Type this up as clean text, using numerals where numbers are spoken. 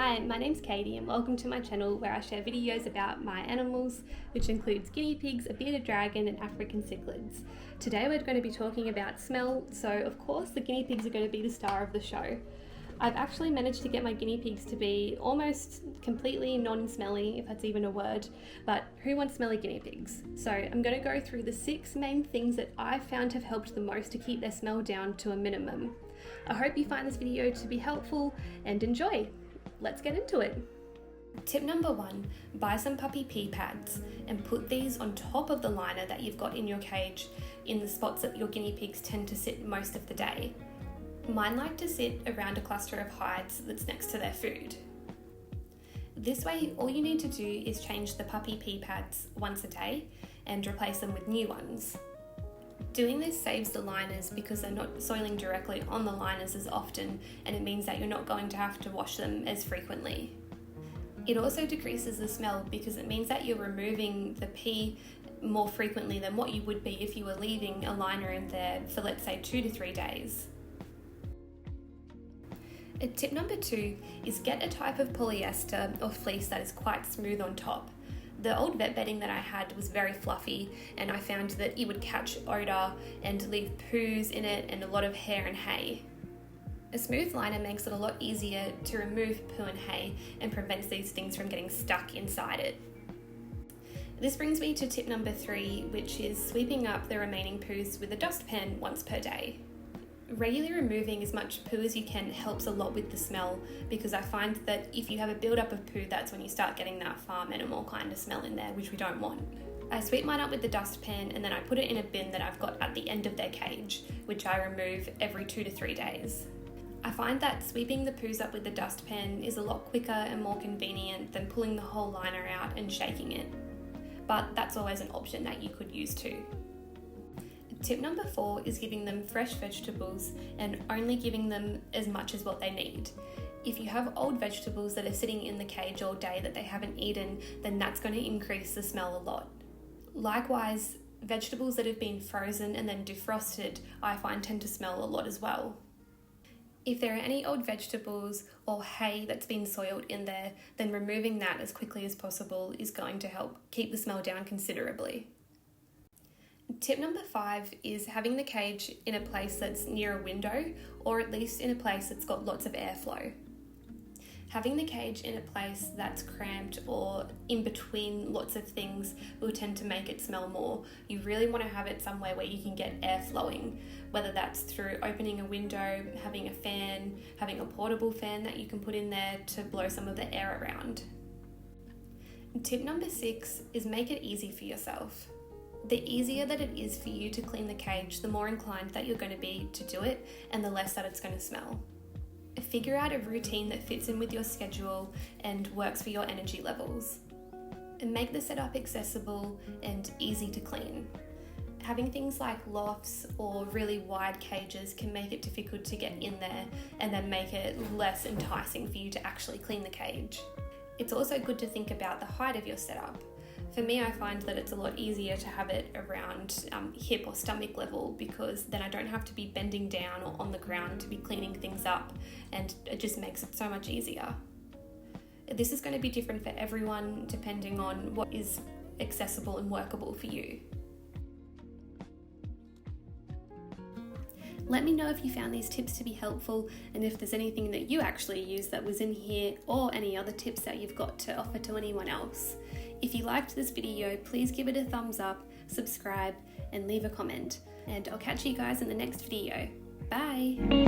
Hi, my name's Katie and welcome to my channel where I share videos about my animals, which includes guinea pigs, a bearded dragon and African cichlids. Today we're going to be talking about smell, so of course the guinea pigs are going to be the star of the show. I've actually managed to get my guinea pigs to be almost completely non-smelly, if that's even a word, but who wants smelly guinea pigs? So I'm going to go through the 6 main things that I've found have helped the most to keep their smell down to a minimum. I hope you find this video to be helpful and enjoy. Let's get into it. Tip number 1, buy some puppy pee pads and put these on top of the liner that you've got in your cage in the spots that your guinea pigs tend to sit most of the day. Mine like to sit around a cluster of hides that's next to their food. This way, all you need to do is change the puppy pee pads once a day and replace them with new ones. Doing this saves the liners because they're not soiling directly on the liners as often, and it means that you're not going to have to wash them as frequently. It also decreases the smell because it means that you're removing the pee more frequently than what you would be if you were leaving a liner in there for, let's say, 2 to 3 days. Tip number 2 is get a type of polyester or fleece that is quite smooth on top. The old vet bedding that I had was very fluffy, and I found that it would catch odour and leave poos in it and a lot of hair and hay. A smooth liner makes it a lot easier to remove poo and hay and prevents these things from getting stuck inside it. This brings me to tip number 3, which is sweeping up the remaining poos with a dustpan once per day. Regularly removing as much poo as you can helps a lot with the smell, because I find that if you have a build-up of poo, that's when you start getting that farm animal kind of smell in there, which we don't want. I sweep mine up with the dustpan and then I put it in a bin that I've got at the end of their cage, which I remove every 2 to 3 days. I find that sweeping the poos up with the dustpan is a lot quicker and more convenient than pulling the whole liner out and shaking it. But that's always an option that you could use too. Tip number 4 is giving them fresh vegetables and only giving them as much as what they need. If you have old vegetables that are sitting in the cage all day that they haven't eaten, then that's going to increase the smell a lot. Likewise, vegetables that have been frozen and then defrosted, I find tend to smell a lot as well. If there are any old vegetables or hay that's been soiled in there, then removing that as quickly as possible is going to help keep the smell down considerably. Tip number 5 is having the cage in a place that's near a window, or at least in a place that's got lots of airflow. Having the cage in a place that's cramped or in between lots of things will tend to make it smell more. You really want to have it somewhere where you can get air flowing, whether that's through opening a window, having a fan, having a portable fan that you can put in there to blow some of the air around. Tip number 6 is make it easy for yourself. The easier that it is for you to clean the cage, the more inclined that you're going to be to do it, and the less that it's going to smell. Figure out a routine that fits in with your schedule and works for your energy levels. And make the setup accessible and easy to clean. Having things like lofts or really wide cages can make it difficult to get in there and then make it less enticing for you to actually clean the cage. It's also good to think about the height of your setup. For me, I find that it's a lot easier to have it around hip or stomach level, because then I don't have to be bending down or on the ground to be cleaning things up, and it just makes it so much easier. This is going to be different for everyone depending on what is accessible and workable for you. Let me know if you found these tips to be helpful and if there's anything that you actually use that was in here, or any other tips that you've got to offer to anyone else. If you liked this video, please give it a thumbs up, subscribe, and leave a comment. And I'll catch you guys in the next video. Bye!